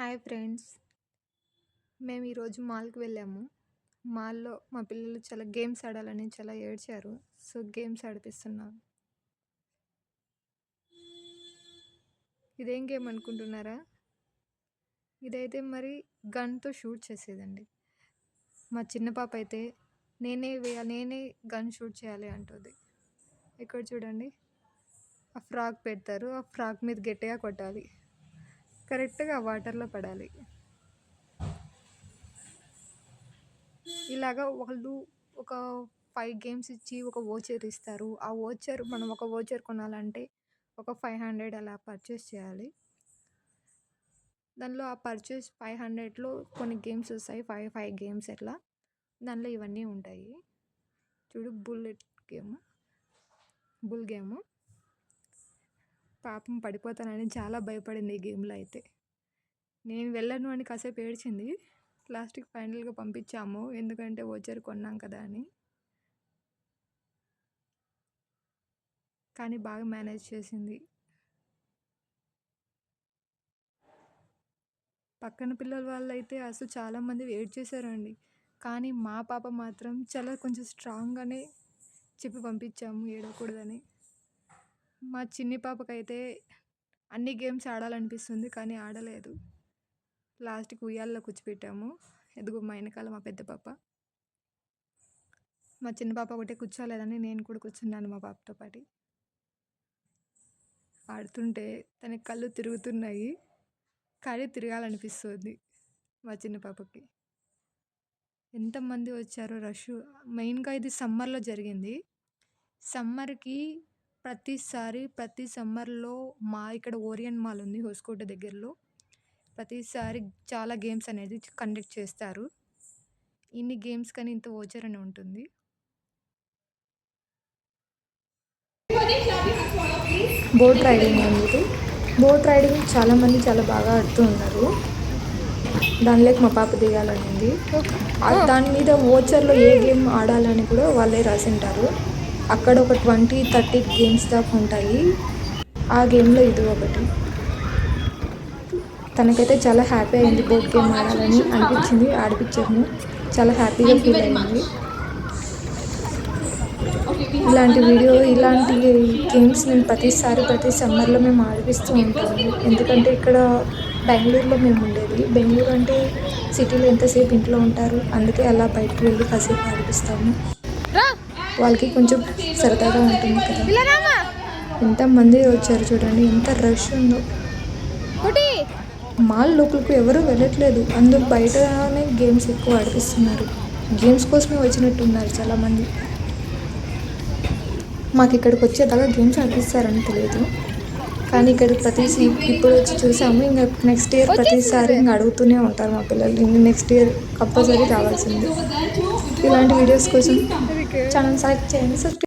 Hi friends, మేము ఈరోజు మాల్కి వెళ్ళాము. మాల్లో మా పిల్లలు చాలా గేమ్స్ ఆడాలని చాలా ఏడ్చారు. సో గేమ్స్ ఆడిపిస్తున్నాం. ఇదేం గేమ్ అనుకుంటున్నారా? ఇదైతే మరి గన్తో షూట్ చేసేదండి. మా చిన్న పాప అయితే నేనే గన్ షూట్ చేయాలి అంటుంది. ఇక్కడ చూడండి, ఆ ఫ్రాక్ పెడతారు, ఆ ఫ్రాక్ మీద గట్టిగా కొట్టాలి, కరెక్ట్గా వాటర్లో పడాలి. ఇలాగా వాళ్ళు ఒక 5 గేమ్స్ ఇచ్చి ఒక వోచర్ ఇస్తారు. ఆ వోచర్ మనం ఒక వోచర్ కొనాలంటే ఒక 500 అలా పర్చేస్ చేయాలి. దానిలో ఆ పర్చేస్ 500లో కొన్ని గేమ్స్ వస్తాయి, 5 గేమ్స్ అట్లా. దానిలో ఇవన్నీ ఉంటాయి. చూడు, బుల్ గేమ్. పాపం పడిపోతానని చాలా భయపడింది ఈ గేమ్లో అయితే. నేను వెళ్ళను అని కాసేపు ఏడ్చింది. లాస్ట్కి ఫైనల్గా పంపించాము, ఎందుకంటే వోచర్ కొన్నాం కదా అని. కానీ బాగా మేనేజ్ చేసింది. పక్కన పిల్లల వాళ్ళు అయితే అసలు చాలామంది వెయిట్ చేశారండి. కానీ మా పాప మాత్రం చాలా కొంచెం స్ట్రాంగ్గానే చెప్పి పంపించాము, ఏడవకూడదని. మా చిన్ని పాపకైతే అన్ని గేమ్స్ ఆడాలనిపిస్తుంది, కానీ ఆడలేదు. లాస్ట్కి ఉయ్యాల్లో కూర్చోపెట్టాము. ఎదుగు మా వెనకాల మా పెద్ద పాప. మా చిన్న పాప ఒకటే కూర్చోలేదని నేను కూడా కూర్చున్నాను మా పాపతో పాటు. ఆడుతుంటే తనకి కళ్ళు తిరుగుతున్నాయి, కానీ తిరగాలనిపిస్తుంది మా చిన్న పాపకి. ఎంతమంది వచ్చారో రష్. మెయిన్గా ఇది సమ్మర్లో జరిగింది. సమ్మర్కి ప్రతి సమ్మర్లో ఇక్కడ ఓరియన్ మాల్ ఉంది హోస్కోట దగ్గరలో. ప్రతిసారి చాలా గేమ్స్ అనేది కండక్ట్ చేస్తారు. ఇన్ని గేమ్స్ కానీ ఇంత వోచర్ అని ఉంటుంది. బోట్ రైడింగ్ అనేది, బోట్ రైడింగ్ చాలామంది చాలా బాగా ఆడుతూ ఉన్నారు. దానిలోకి మా పాప దిగాలనింది. దాని మీద వోచర్లో ఏ గేమ్ ఆడాలని కూడా వాళ్ళే రాసింటారు. అక్కడ ఒక 20-30 గేమ్స్ దాకా ఉంటాయి. ఆ గేమ్లో ఇది ఒకటి. తనకైతే చాలా హ్యాపీ అయింది, బోట్ గేమ్ ఆడాలని అనిపించింది. ఆడిపించాము, చాలా హ్యాపీగా ఫీల్ అయింది. ఇలాంటి గేమ్స్ నేను ప్రతి సమ్మర్లో మేము ఆడిపిస్తూ ఉంటాము. ఎందుకంటే ఇక్కడ బెంగళూరులో మేము ఉండేది. బెంగళూరు అంటే సిటీలో ఎంతసేపు ఇంట్లో ఉంటారు, అందుకే అలా బయటకు వెళ్ళి కాసేపు ఆడిపిస్తాము. వాళ్ళకి కొంచెం సరదాగా ఉంటుంది కదా. ఎంతమంది వచ్చారు చూడండి, ఎంత రష్ ఉందో. మాల్ లోపలికి ఎవరు వెళ్ళట్లేదు, అందరూ బయటనే గేమ్స్ ఎక్కువ ఆడిపిస్తున్నారు. గేమ్స్ కోసమే వచ్చినట్టున్నారు చాలామంది. మాకు ఇక్కడికి వచ్చేదాకా గేమ్స్ ఆడిపిస్తారని తెలియదు, కానీ ఇక్కడ ఇప్పుడు వచ్చి చూసాము. ఇంకా నెక్స్ట్ ఇయర్ ప్రతిసారి ఇంకా అడుగుతూనే ఉంటారు మా పిల్లలు. ఇంకా నెక్స్ట్ ఇయర్ కంపల్సరీ రావాల్సింది. ఇలాంటి వీడియోస్ కోసం ఛానల్ సెలెక్ట్ చేయండి, సబ్స్క్రైబ్